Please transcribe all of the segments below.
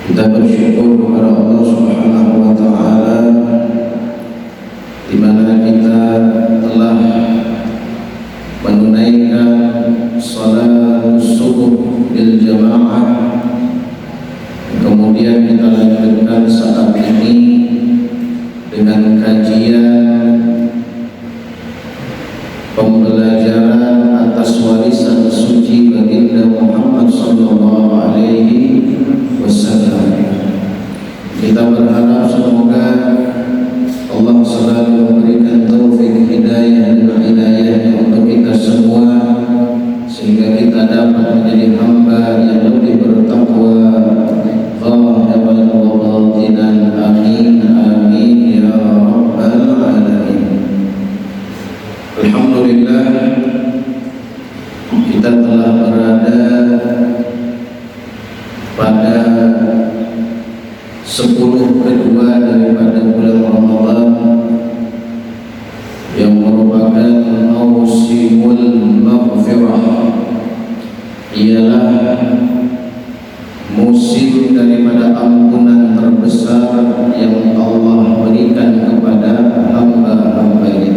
Kita bersyukur kepada Allah Subhanahu wa taala di mana kita telah menunaikan salat subuh bil jamaah. Kemudian kita lanjutkan saat ini dengan kajian pembelajaran atas warisan suci baginda Muhammad sallallahu alaihi wasallam. Kita berharap semoga Allah selalu memberikan taufik hidayah dan hidayahnya untuk kita semua, sehingga kita dapat menjadi hamba yang lebih bertakwa zahiran wa batinan. Amin amin ya rabbal alamin. Alhamdulillah, kita telah berada pada 10 kedua daripada bulan Ramadan yang merupakan mausimul maghfirah, ialah musim daripada ampunan terbesar yang Allah berikan kepada hamba-hambanya.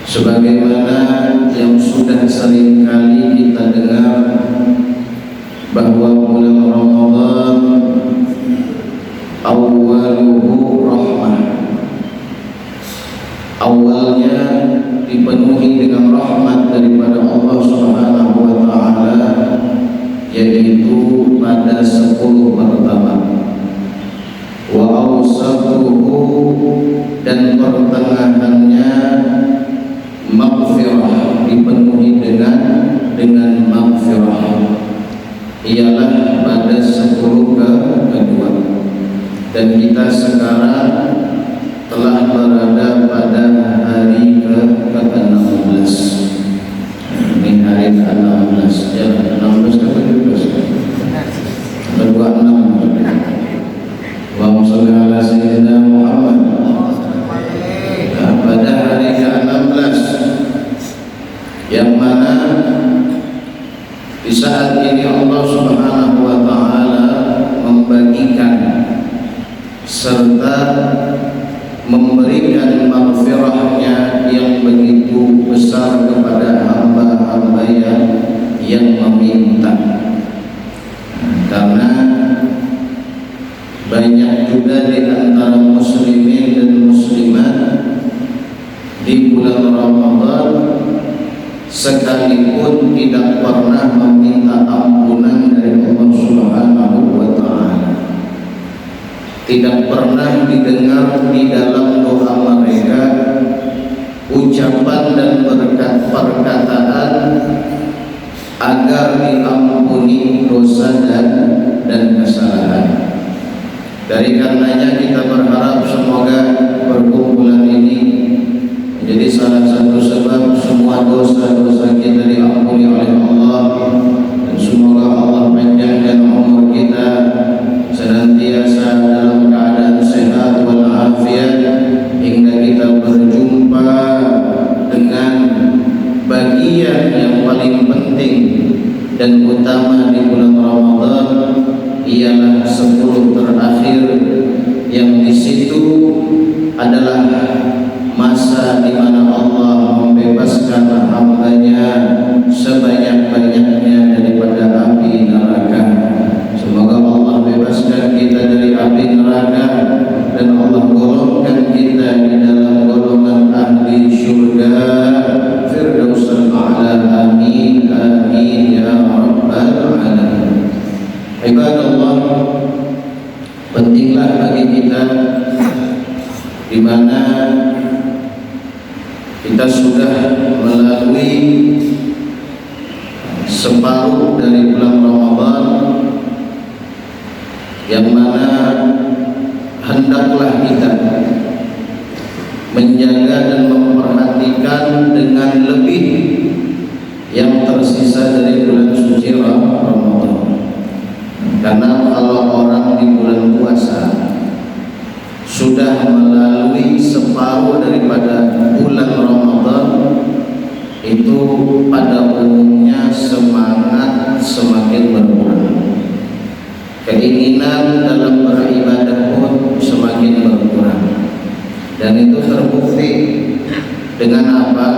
Sebagaimana yang sudah sering kali kita dengar bahwa bulan Ramadan awwaluhu rahmah, awalnya dipenuhi dengan rahmat daripada Allah Subhanahu wa taala, yaitu pada 10 pertama. Wa awsatuhu, dan pertengahannya maghfirah, dipenuhi dengan maghfirah, ialah pada 10 kedua. Dan kita sekarang telah berada pada hari ke-16. Ini hari ke-16 ya, 16 ke 17 ke-26. Allahumma sholli ala sayyidina Muhammad. Nah, pada hari ke-16, yang mana di saat ini Allah Subhanahu wa taala membagikan serta memberikan maghfirahnya yang begitu besar kepada hamba-hambanya yang meminta. Karena banyak juga di antara muslimin dan muslimat di bulan Ramadan sekalipun tidak pernah meminta ampunan dari Allah Subhanahu wa taala, tidak pernah didengar di dalam doa mereka ucapan dan perkataan agar diampuni dosa dan kesalahan. Dari karenanya kita berharap semoga perkumpulan ini menjadi salah satu sebab semua dosa-dosa kita diampuni oleh Allah, dan semoga Allah panjangkan umur kita senantiasa dalam keadaan sehat walafiat hingga kita berjumpa dengan bagian yang paling penting dan utama di bulan Ramadan, ialah 10 terakhir, yang di situ adalah masa di mana Allah membebaskan hambanya sebanyak-banyaknya daripada api neraka. Semoga Allah bebaskan kita dari api neraka dan Allah golongkan kita di dalam golongan ahli syurga Firdausul A'la. Amin amin ya rabbal alamin. Ibadallah, pentinglah bagi kita di mana kita sudah melalui separuh dari bulan Ramadan, yang mana hendaklah kita menjaga dan memperhatikan dengan lebih yang tersisa dari bulan suci Ramadan. Karena kalau orang di bulan puasa sudah melalui separuh daripada bulan Ramadan, itu pada umumnya semangat semakin berkurang. keinginan dalam beribadah pun semakin berkurang. Dan itu terbukti dengan apa?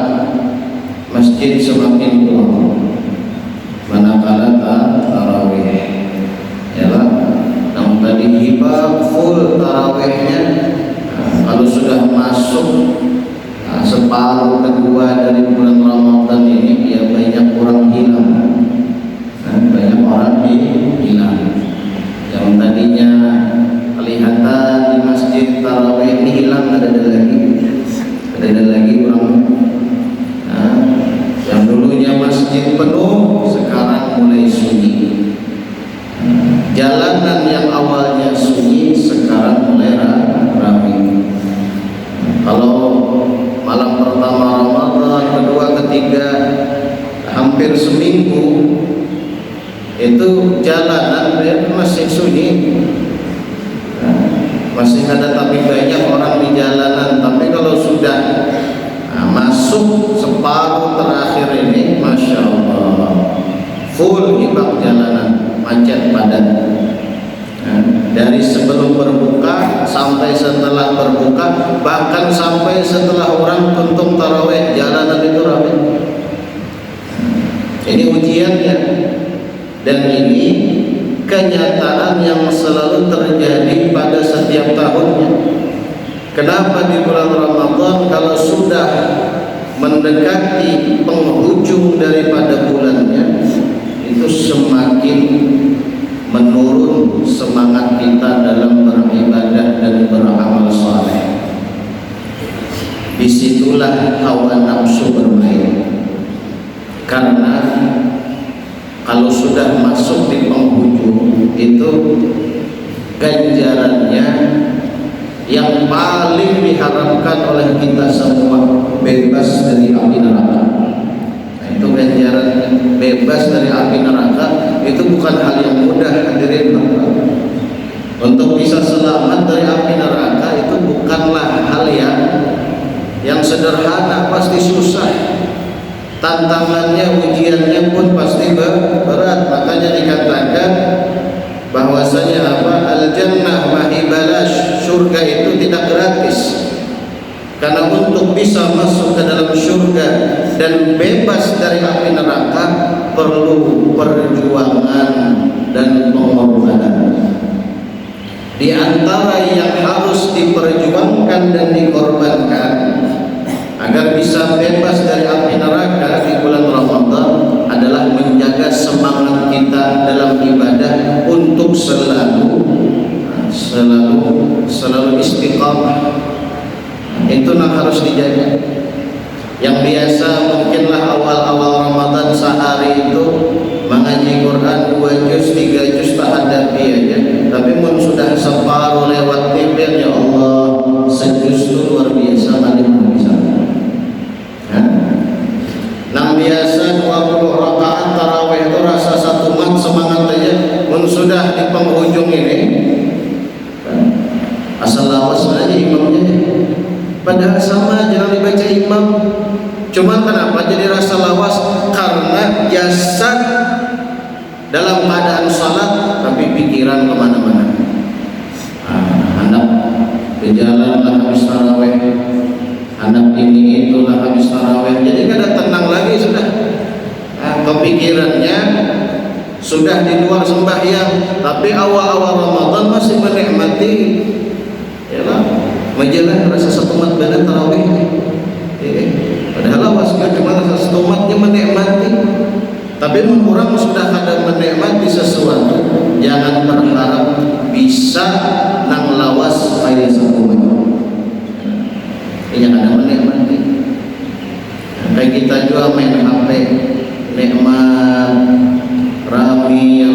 Masjid semakin tua manakala tarawih. Yalah, namun tadi hibah full tarawihnya. Kalau sudah masuk separuh kedua dari bulan Ramadan ini, ya banyak orang hilang. Banyak orang hilang. Yang tadinya kelihatan di masjid tarawih ini hilang, ada lagi orang. Yang dulunya masjid penuh sekarang mulai sunyi. Jalanan yang awalnya sunyi sekarang mulai ramai. Kalau malam pertama Ramadan, kedua, ketiga, hampir seminggu itu jalanan masih sunyi, masih ada tapi banyak orang di jalanan. Tapi kalau sudah masuk separuh terakhir ini, Masya Allah, full hibah jalanan, macet padat. Dari sebelum berbuka sampai setelah berbuka, bahkan sampai setelah orang tuntung tarawih, jalanan itu ramai. Ini ujiannya, dan ini kenyataan yang selalu terjadi pada setiap tahunnya. Kenapa di bulan Ramadan kalau sudah mendekati penghujung daripada bulannya, itu semakin menurun semangat kita dalam beribadah dan beramal saleh. Disitulah hawa nafsu bermain. Karena kalau sudah masuk di penghujung, itu ganjarannya yang paling diharapkan oleh kita semua, bebas dari api neraka. Itu ganjaran bebas dari api neraka. Itu bukan hal yang mudah, hadirin. Untuk bisa selamat dari api neraka itu bukanlah hal yang sederhana, pasti susah. Tantangannya, ujiannya pun pasti berat. Makanya dikatakan bahwasanya al-jannah mahibalash, surga itu tidak gratis. Karena untuk bisa masuk ke dalam surga dan bebas dari api neraka perlu perjuangan dan pengorbanan. Di antara yang harus diperjuangkan dan dikorbankan agar bisa bebas dari api neraka di bulan Ramadan adalah menjaga semangat kita dalam ibadah untuk selalu istiqamah. Itu yang harus dijaga. Yang biasa mungkinlah awal-awal Ramadan sehari itu mengaji Quran 2 juz, 3 juz tahadapi aja. Tapi mun sudah separuh lewat tiba, ya Allah, sejuz itu luar biasa, mana bisa. Nang biasa 20 rakaat tarawih itu rasa satu mat semangat aja. Mun sudah di penghujung ini, asal lawas aja imamnya. Padahal sama, jangan dibaca imam. Cuman kenapa jadi rasa lawas? Karena jasad dalam keadaan salat, tapi pikiran kemana-mana. Anak di jalan lah habis tarawih, anak ini itulah habis tarawih. Jadi kada tenang lagi sudah. Kepikirannya sudah di luar sembahyang, tapi awal-awal Ramadan masih menikmati. Yalah, majalah rasa satu mat badan tarawih. Padahal awas cuma rasa satu matnya menikmati. Tapi orang sudah kadang menikmati sesuatu, jangan berharap bisa nang lawas kayak satu mat. Yang ada menikmati. Kayak kita juga main HP, nikmat, rami,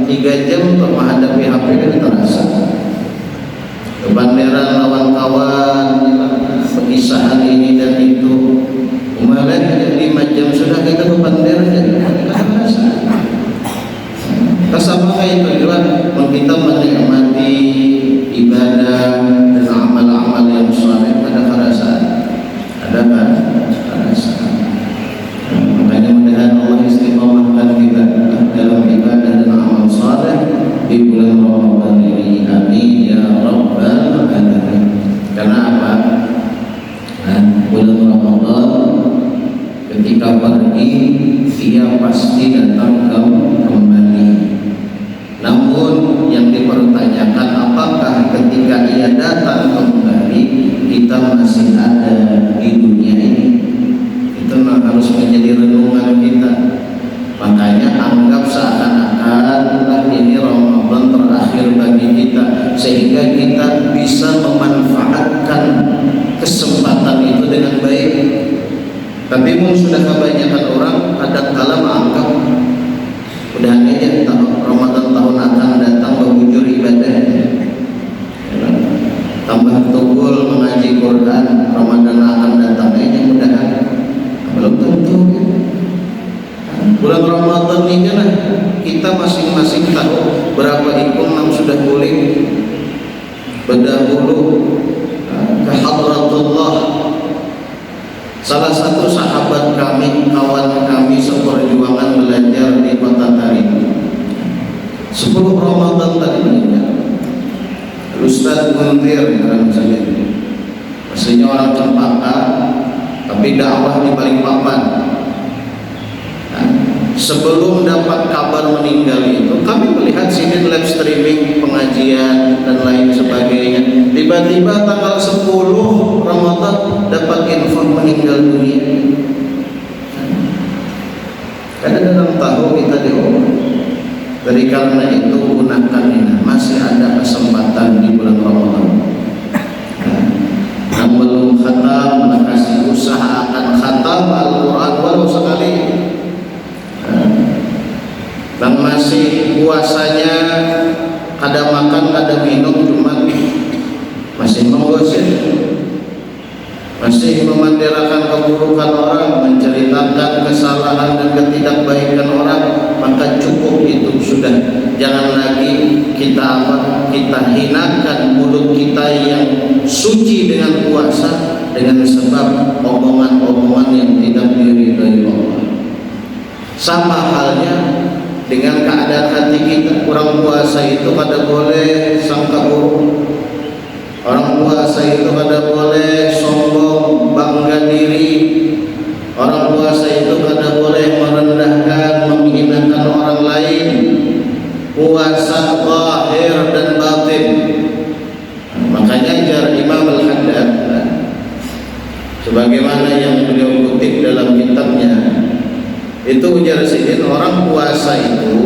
3 jam untuk menghadapi HP dan terasa. Kebanderan lawan kawan, perpisahan ini dan itu. Kemarin 5 jam sudah kita kebanderan jadi sama kayak itu juga. Kita menikmati ibadah dan amal-amal yang saleh, ada perasaan, ada kan perasaan. Makanya mudah-mudahan Allah istiqomahkan kita dalam ibadah dan amal saleh di di bulan Ramadan ini. Amin ya rabbal alamin. Karena apa? Bulan Ramadan ketika pergi ia pasti datang kembali. Namun yang dipertanyakan, apakah ketika ia datang kembali kita masih ada di dunia ini? Itu harus menjadi renungan kita. Makanya anggap seakan-akan ini Ramadan terakhir bagi kita, sehingga kita bisa memanfaatkan kesempatan itu dengan baik. Tapi sudah kebanyakan orang kadang-kala menganggap udah aja Ramadan tahun akan datang menghujur ibadah, tambah tunggul mengaji Quran, Ramadan akan datang aja mudahan. Belum tentu. Bulan Ramadan ini kan kita masing-masing tahu berapa imam sudah boleh berdahulu ke hadratullah. Salah satu sahabat kami, kawan kami seperjuangan belajar di kota Tarim, 10 Ramadan tadi meninggal. Ustaz Muntir dalam saja, maksudnya orang Cempaka, tapi dakwah di Balikpapan. Sebelum dapat kabar meninggal itu, kami melihat sini live streaming pengajian dan lain sebagainya. Tiba-tiba tanggal 10 Ramadan dapat info meninggal dunia. Kadang-kadang tahu kita diomong. Dari karena itu gunakan ini, masih ada kesempatan di bulan Ramadan. Yang belum khatam, kasih usaha akan khatam Al-Quran walau sekali. Dan masih puasanya kada makan kada minum, cuma masih menggosip, masih memandirakan keburukan orang, menceritakan kesalahan dan ketidakbaikan orang, maka cukup itu sudah. Jangan lagi kita hinakan mulut kita yang suci dengan puasa dengan sebab omongan-omongan yang tidak diridhai Allah. Sama halnya dengan keadaan hati kita. Orang puasa itu kada boleh sangka buruk. Orang puasa itu kada boleh sombong, bangga diri. Orang puasa itu kada boleh merendahkan, menghinakan orang lain. Puasa zahir dan batin. Makanya jar Imam Al-Haddad, sebagaimana yang beliau kutip dalam kitabnya, itu ujar sidin, orang puasa itu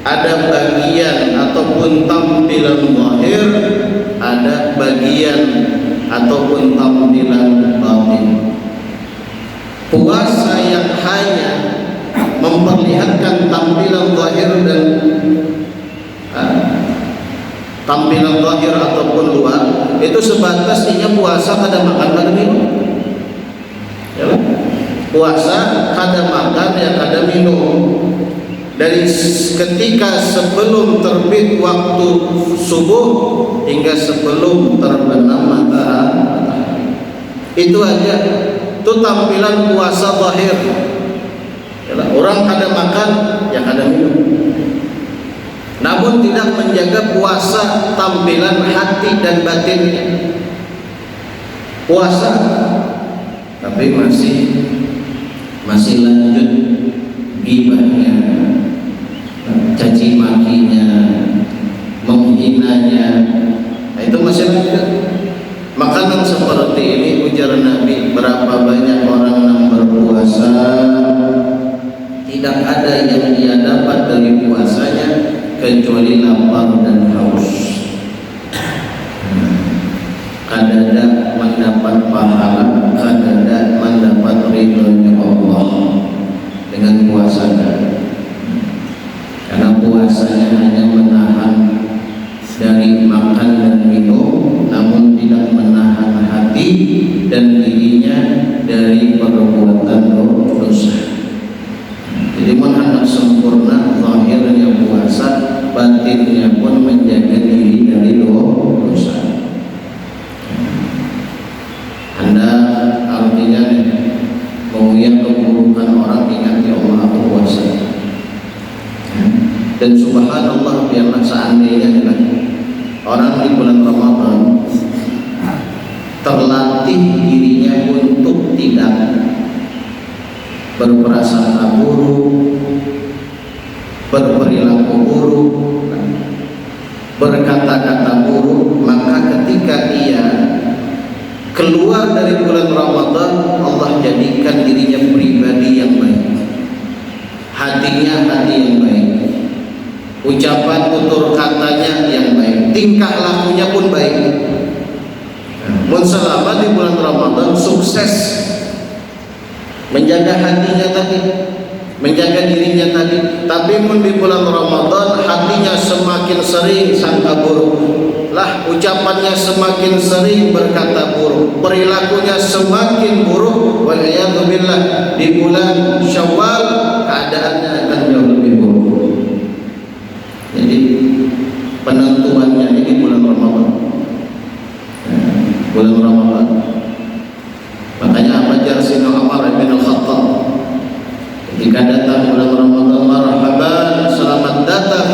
ada bagian ataupun tampilan zahir, ada bagian ataupun tampilan batin. Puasa yang hanya memperlihatkan tampilan zahir dan tampilan zahir ataupun luar, itu sebatas inya puasa kada makan kada minum. Ya, puasa kada makan ya kada minum. Dari ketika sebelum terbit waktu subuh hingga sebelum terbenam matahari, itu aja. Itu tampilan puasa zahir. Orang kada makan ya kada minum, namun tidak menjaga puasa tampilan hati dan batinnya. Puasa tapi masih lanjut gibahnya, caci makinya, menghinanya. Nah, itu masih lanjut. Makanan seperti ini ujar Nabi, berapa banyak orang yang berpuasa tidak ada yang dia dapat dari puasanya kecuali lapar dan haus. Kadada mendapat pahala, kadada mendapat ridhonya Allah dengan puasanya. Karena puasanya hanya menahan dari makan dan minum, namun tidak menahan hati dan dirinya dari perbuatan dosa. Jadi hendak sempurna zahirnya puasa, batinnya pun menjaga diri dari dosa. Anda artinya menguyak keburukan orang, ingat ya Allah aku puasa. Dan subhanallah subhanallah, biarlah seandainya orang di bulan Ramadan terlatih dirinya untuk tidak berprasangka buruk, berperilaku buruk, berkata-kata buruk, maka ketika ia keluar dari bulan Ramadan, Allah jadikan dirinya pribadi yang baik, hatinya hati yang baik, ucapan tutur katanya yang baik, tingkah lakunya pun baik. Mun selama di bulan Ramadan sukses menjaga hatinya tadi, menjaga dirinya tadi. Tapi mun di bulan Ramadan hatinya semakin sering sangka buruk lah, ucapannya semakin sering berkata buruk, perilakunya semakin buruk. Waliyadzubillah, di bulan Syawal keadaannya akan jauh lebih buruk. Jadi penentuannya ini bulan Ramadan. Bulan Ramadan. Makanya Ajar Sinu Umar bin Al-Khattab ketika datang bulan Ramadan, marhaban, selamat datang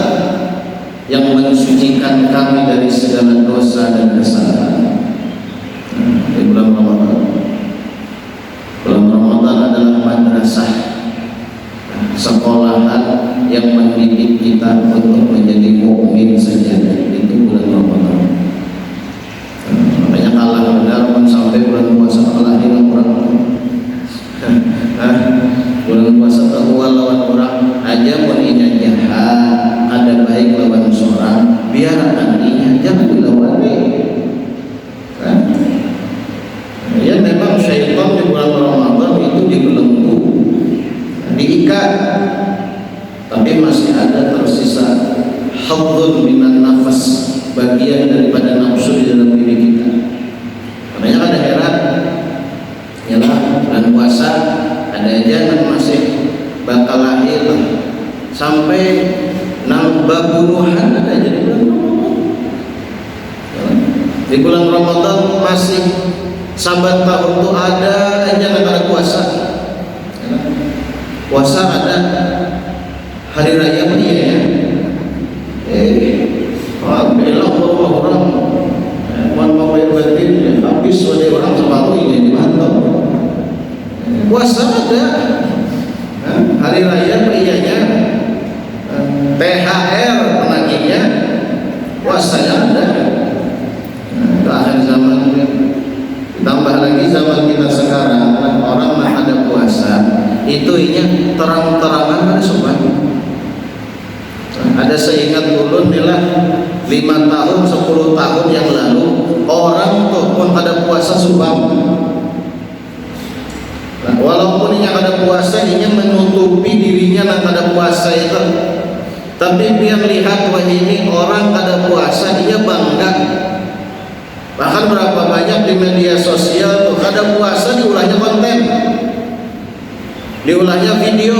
yang mensucikan kami dari segala dosa dan kesalahan. Di bulan Ramadan. Bulan Ramadan adalah madrasah, sekolahan yang mendidik kita untuk menjadi mukmin sejati. Itu bulan Ramadan. Makanya kalah benar sampai bulan puasa kelahiran orang. Bulan puasa bahwa lawan orang aja pun inya jahat, ada baik lawan seorang, biarkan inya, jangan dilawani. Ya memang syaitan di bulan Ramadan itu dibelenggu, diikat, tapi masih ada tersisa hadzun minan nafas, bagian daripada nafsu di dalam diri kita. Makanya ada heran, ialah bulan puasa ada aja yang masih bakal lahir sampai nambah bunuhan, ada aja di bulan Ramadan. Di bulan Ramadan masih sabat tahun itu ada aja yang ada puasa. Puasa ada, hari raya pun iya ya. Bilang bahwa orang mau bayar batin habis oleh orang separuh ini dimantau. Puasa ada, hari raya perianya, THR penagihnya, puasanya ada. Akhir zaman ini, tambah lagi zaman kita sekarang, orang ada puasa itu inya terang-terangan ada sobat. Ada seingat dulu inilah 5 tahun 10 tahun yang lalu orang tuh pun pada puasa subang. Nah, walaupun inya ada puasa, inya menutupi dirinya nak ada puasa itu. Tapi dia melihat wah ini orang ada puasa, dia bangga. Bahkan berapa banyak di media sosial tuh ada puasa diulahnya konten, diulahnya video.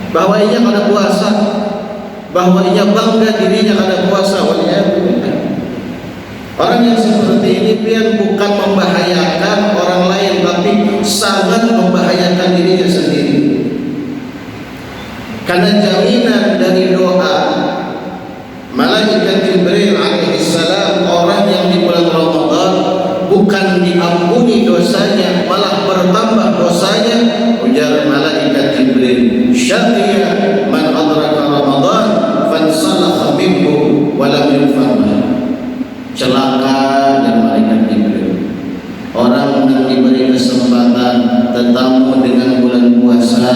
Bahwa ia ada puasa, bahwa ia bangga dirinya ada puasa. Orang yang seperti ini pian bukan membahayakan orang lain, tapi sangat membahayakan dirinya sendiri. Karena jaminan dari doa malaikat Jibril alaihissalam, orang yang di bulan Ramadan bukan diampuni dosanya, malah bertambah dosanya. Ujar malaikat Jibril, syaqiya man adraka Ramadan fansalakha minhu wa lam yufannah. Celaka dan malaikat Jibril, orang yang diberi kesempatan tetamu dengan bulan puasa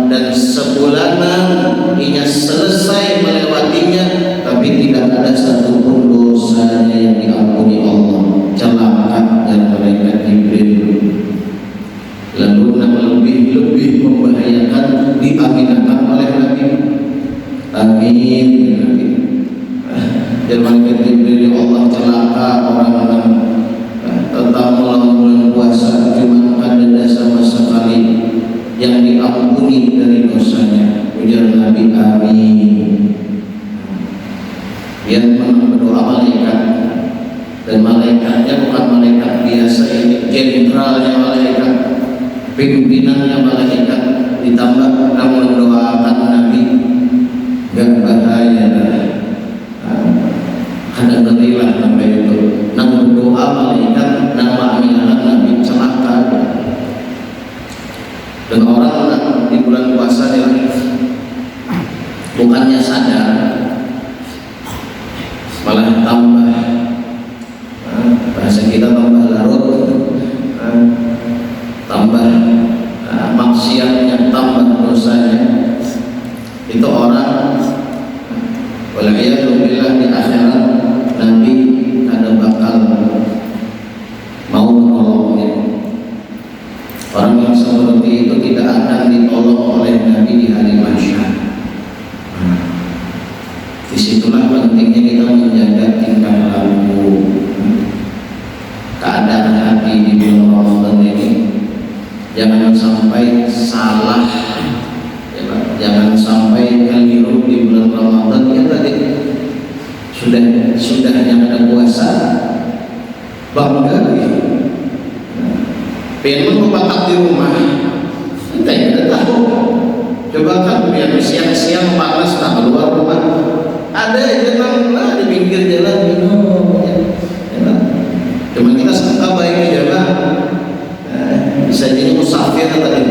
dan sebulanan ia selesai melewatinya, tapi tidak ada satupun dosanya yang diampuni Allah. Celaka dan malaikat Jibril. Lalu yang lebih membahayakan diaminakan oleh Nabi. Amin. Dan malaikat Jibril, Allah celaka orang-orang tentang bulan puasa cuma ada sama sekali yang diampuni dari dosanya. Ujar Nabi, amin. Yang berdoa malaikat, dan malaikatnya bukan malaikat biasa, ini jenderalnya malaikat, pimpinannya malaikat, ditambah kamu mendoakan Nabi agak bahaya. Ada ngerilah sampai itu. Nang doa malaikat nama aminan Nabi celaka. Dan orang di bulan puasa ya, bukannya sadar, malah tambah bahasa kita tambah larut, tambah maksiatnya, tambah dosanya. Itu orang waliyadzubillah di akhirat Nabi kada bakal mau menolongnya. Orang yang seperti itu tidak akan ditolong oleh Nabi di hari mahsyar. Disitulah pentingnya kita menjaga tingkah laku, keadaan hati di bulan Ramadan ini. Jangan sampai salah, ya Pak. Jangan sampai keliru di bulan Ramadan. Ya tadi sudah yang ada puasa bangga gitu. Pengen membatak di rumah, kita tidak tahu. Coba kan biar siang-siang panas tak keluar rumah. Ada yang lah di pinggir jalan minum, ya. Cuma kita sangka baik aja Pak. Bisa jadi musafir tadi.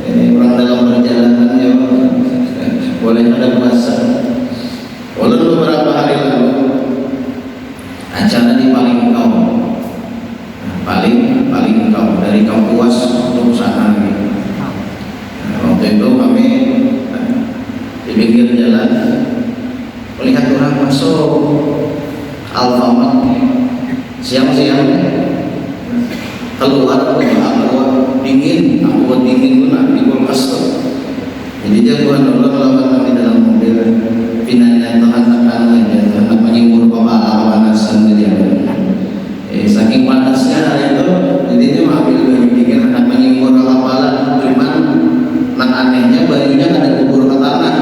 Ini orang dalam perjalanan ya Pak. Boleh ada puasa. Walaupun beberapa hari lalu acara di Palingkau, paling kau dari Kapuas untuk sana. Waktu itu kami di pinggir jalan melihat orang masuk Alfamart siang-siang keluar aqua dingin pun di kulkas tuh. Jadi dia buat dulu melawan kami dalam mobil pinanya tekan-tekan aja karena menghibur kepala panasan dia. Saking panasnya hari itu, jadi dia mengambil baju dingin akan menghibur kepala. Cuman yang anehnya bajunya ada kubur ke tanah,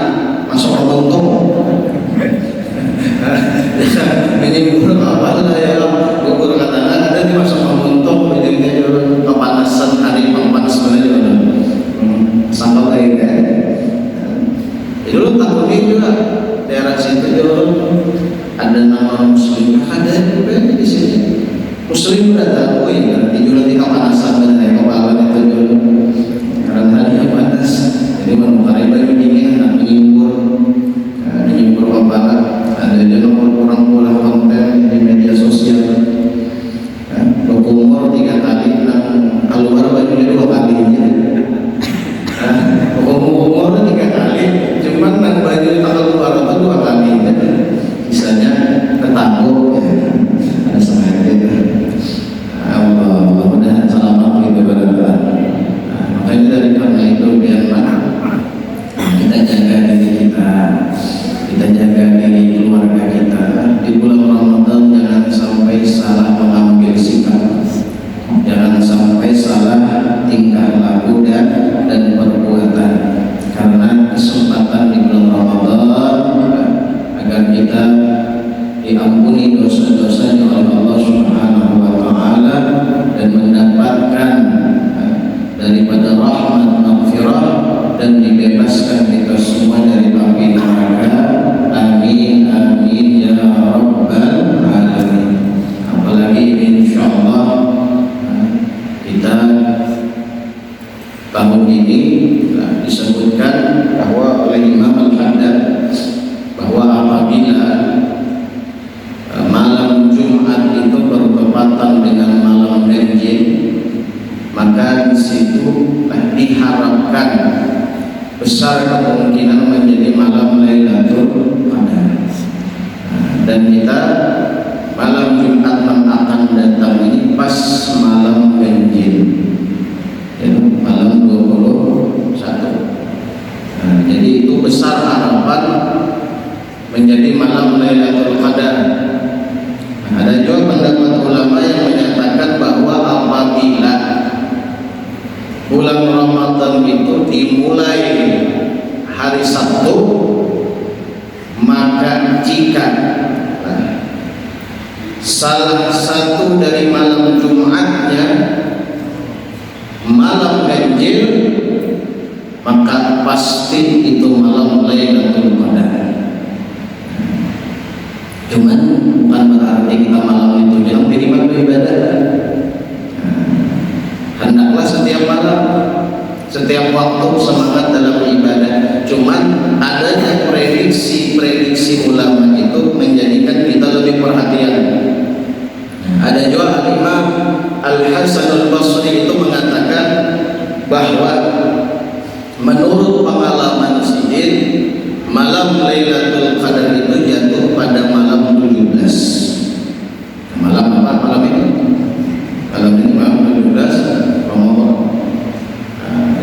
masuk ke untung. Menghibur kepala ya, kubur ke tanah ada di masuk ke untung. Jadi dia kepanasan hari panas sebenarnya. Sampai kayak gitu. Dulu takutnya juga daerah situ dulu ada nama muslim, ada juga di sini. Muslim udah tahu ya, nanti juga nanti kepanasan dan kepala itu dulu karena harinya panas. Jadi menukarnya baju dingin, menyibur kepala. Ada juga orang pulang konten di media sosial. Berkumur 3 kali, keluar bajunya 2 kali. Umur 3 kali, cuman nang baju tak keluar itu 2 kali. Misalnya ketangguh, ada sengaja. Allah, mudah-mudahan selamat gitu berada. Makanya dari karena itu biarlah kita jaga diri kita jaga diri keluarga kita. Di bulan Ramadan jangan sampai salah mengambil sikap, jangan sampai salah tingkah laku dan perbuatan. Karena kesempatan di bulan Ramadan agar kita diampuni dosa-dosanya oleh Allah Subhanahu wa taala dan mendapatkan daripada rahmat maghfirah dan dibebaskan kita semua dari api neraka. Amin amin ya rabbal alamin. Apalagi insyaallah kita tahun ini disebutkan bahwa oleh Imam Al-Haddad bahwa apabila malam Jumat itu bertepatan dengan malam Ganjil, maka di situ diharapkan besar kemungkinan menjadi malam Lailatul Qadar. Dan kita malam Jumat yang akan datang ini pas malam Ganjil, yaitu malam 21. Jadi itu besar harapan menjadi malam Lailatul Qadar. Ada juga pendapat ulama yang menyatakan bahwa apabila bulan Ramadan itu dimulai hari Sabtu, maka jika salah satu dari malam Jumatnya malam Ganjil, maka pasti itu malam Lailatul Qadar. Cuman bukan berarti kita malam itu yang minimal beribadah. Hendaklah setiap malam, setiap waktu semangat dalam ibadah. Cuman adanya prediksi ulama itu menjadikan kita lebih perhatian. Ada juga Imam Al-Hasan Al-Basri itu mengatakan bahwa menurut pengalaman sihir, malam Lailatul Qadar itu jatuh pada malam 17. Malam apa? Malam ini? Malam ini malam 17 Ramadan.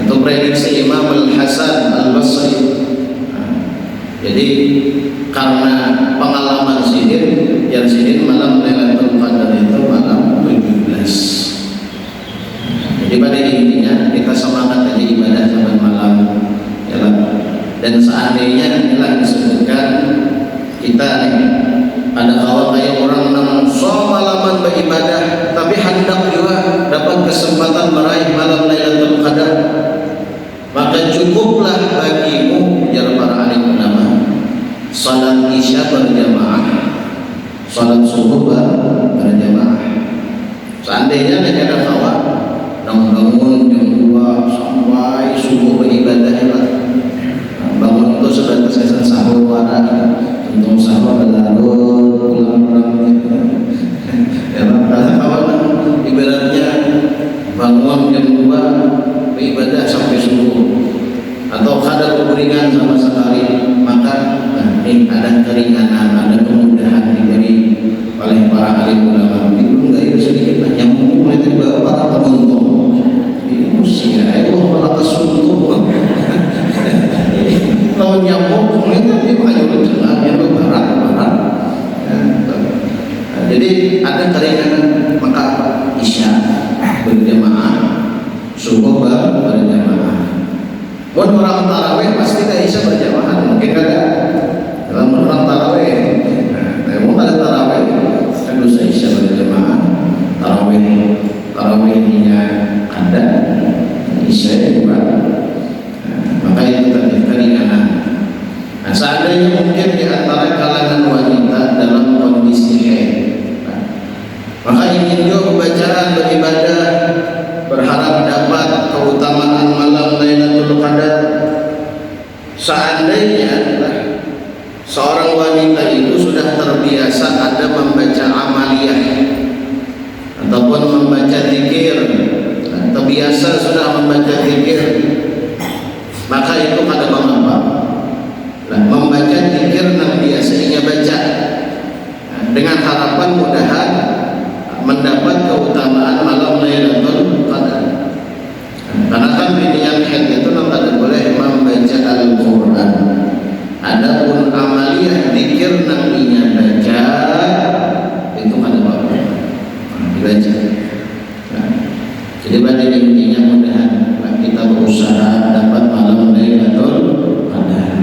Itu prediksi Imam Al-Hasan Al-Basri. Jadi karena pengalaman sihir, yang sihir malam Lailatul Qadar itu malam 17. Jadi pada intinya kita semangat aja ibadah sampai malam, ya. Dan seandainya inilah disebutkan kita nih, ada kawan kayak orang yang malaman beribadah, tapi hendak juga dapat kesempatan meraih malam Lailatul Qadar, maka cukuplah bagimu, ujar para alim ulama, salat isya berjamaah, salat subuh berjamaah. Seandainya ada kawan bangun jam 2 sampai subuh beribadah, bangun itu sudah selesai sahur, untung sahur berlarut pulang ya. Karena kawan ibaratnya bangun jam 2 beribadah sampai subuh, atau kadar keringan sama sekali, maka ini ada keringanan, ada kemudahan diberi oleh para alim ulama. Itu enggak itu sedikit yang mulai tiba para penuntung emosi ya, itu malah kesuntuk. Kalau nyamuk itu dia banyak dengar yang berbarat. Jadi ada keringanan, maka isya berjamaah, subuh berjamaah. Buat orang tarawih pasti tidak isya berjamaah, mungkin ada dalam orang tarawih. Memang ada tarawih, kan dosa isya berjamaah. Tarawihnya ada, isya juga. Maka itu tadi keringanan. Nah, seandainya mungkin di antara kalangan wanita dalam kondisi haid, maka ingin juga bacaan beribadah, berharap dapat keutamaan malam Lailatul Qadar. Seandainya seorang wanita itu sudah terbiasa ada membaca amaliyah ataupun membaca zikir, terbiasa sudah membaca zikir, maka itu kada mengapa. Membaca zikir yang biasanya baca, dengan harapan mudahan mendapat keutamaan malam Lailatul Qadar. Karena kan yang haid itu tidak boleh membaca Al-Quran. Adapun amaliyah zikir nantinya baca itu kada apa dibaca. Jadi pada intinya mudahan kita berusaha dapat malam Lailatul Qadar.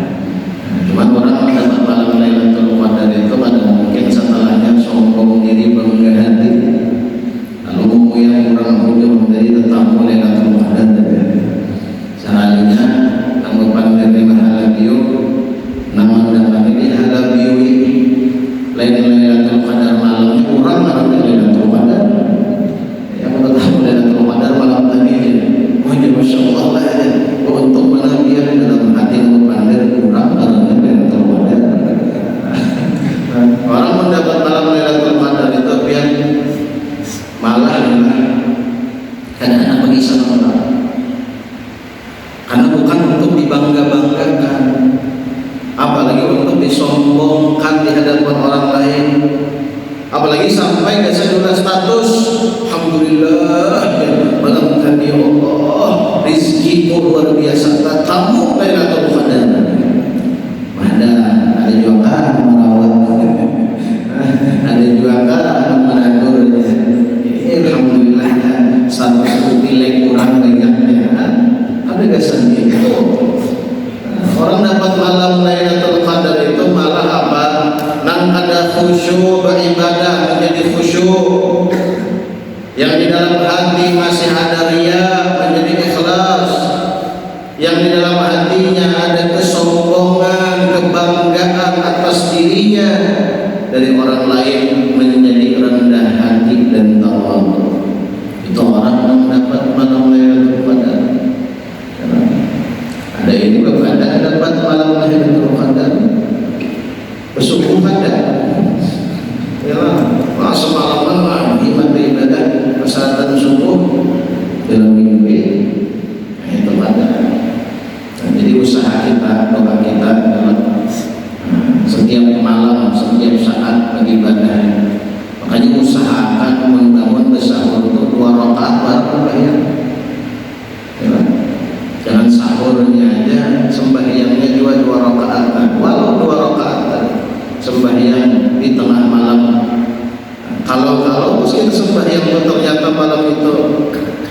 Cuman orang dapat malam Lailatul Qadar itu pada mungkin setelahnya sombong diri, bangga hati, lalu yang kurang ujung dari tetamu Lailatul Qadar. Seharusnya kamu pandai mahala biu, namun dapat ini hala biu ini Lailatul Qadar malamnya kurang Lailatul Qadar. Yang bertamu Lailatul Qadar malam tadi, masya Allah lah ya. Untuk malam dia dalam hati pandai kurang Lailatul Qadar. Orang mendapat malam Lailatul Qadar itu biar malah kadang-kadang bagi sama orang. Karena bukan untuk dibangga-banggakan, apalagi untuk disombongkan di hadapan orang lain, apalagi sampai ke sejumlah status. Alhamdulillah malam tadi Allah rizki luar biasa, tamu Lailatul Qadar. Mana ada juga merawat, ada juga menadur. Alhamdulillah status nilai kurang banyaknya. Ada kesan itu. Orang dapat malam Lailatul Qadar itu malah apa? Nang ada khusyuk beribadah, menjadi khusyuk. Yang di dalam hati masih ada riya, menjadi ikhlas. Yang di dalam hatinya ada kesombongan, kebanggaan atas dirinya, dari orang lain menjadi rendah hati dan tawadhu. Itu orang yang mendapat malam Lailatul Qadar. Ada ini ada dapat malam Lailatul Qadar. Bersyukur pada ya semalam ibadah kesehatan subuh dalam mimpi itu pada. Jadi usaha kita, doa kita adalah setiap malam, setiap saat beribadah. Makanya usahakan membangun bersahur untuk 2 rakaat baru bayar. Ya, jangan sahurnya aja, sembahyangnya juga 2 rakaat. Walau 2 rakaat sembahyang di tengah malam. Kalau mungkin sembahyang itu ternyata malam itu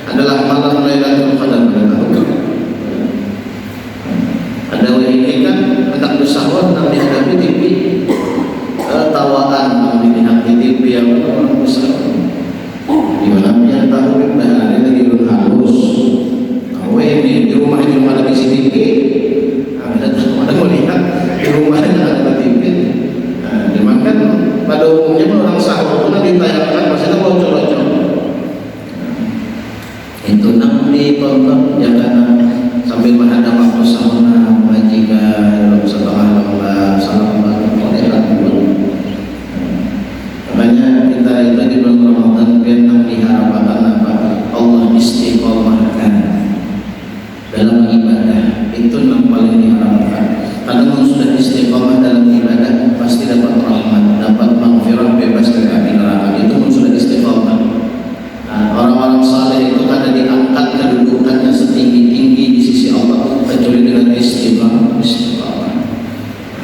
adalah malam Lailatul Qadar. Ada ini kan anak bersahur nanti di TV tawaan dilihat di TV yang orang besar. Gimana punya tahu hari lagi belum halus. Kau ini di rumah ada CCTV. Ada melihat di rumahnya ada TV. Dimakan pada umumnya orang sahur itu ditayangkan maksudnya bocor-bocor. Itu nak ditonton jangan sambil menghadap waktu sahur majikan setelah lomba salam makanya kita itu di bulan Ramadan yang diharapkan apa? Allah istiqomahkan dalam ibadah, itu yang paling diharapkan. Karena kalau sudah istiqomah dalam ibadah pasti dapat rahmat, dapat maghfirah, bebas dari api neraka. Itu pun sudah istiqomah. Orang-orang saleh itu kada diangkat kedudukannya setinggi-tinggi di sisi Allah kecuali dengan istiqomah.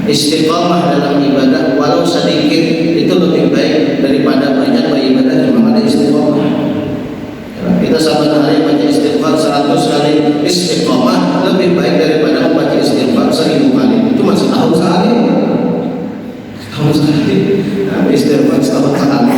Istiqomah dalam ibadah walau sedikit itu lebih baik daripada banyak beribadah cuma ada istiqomah. Kita saban hari baca istighfar 100 kali, istiqomah lebih baik daripada membaca istighfar 1000 kali. Itu masih tahun sekali. Tahun sekali. Istighfar setahun sekali.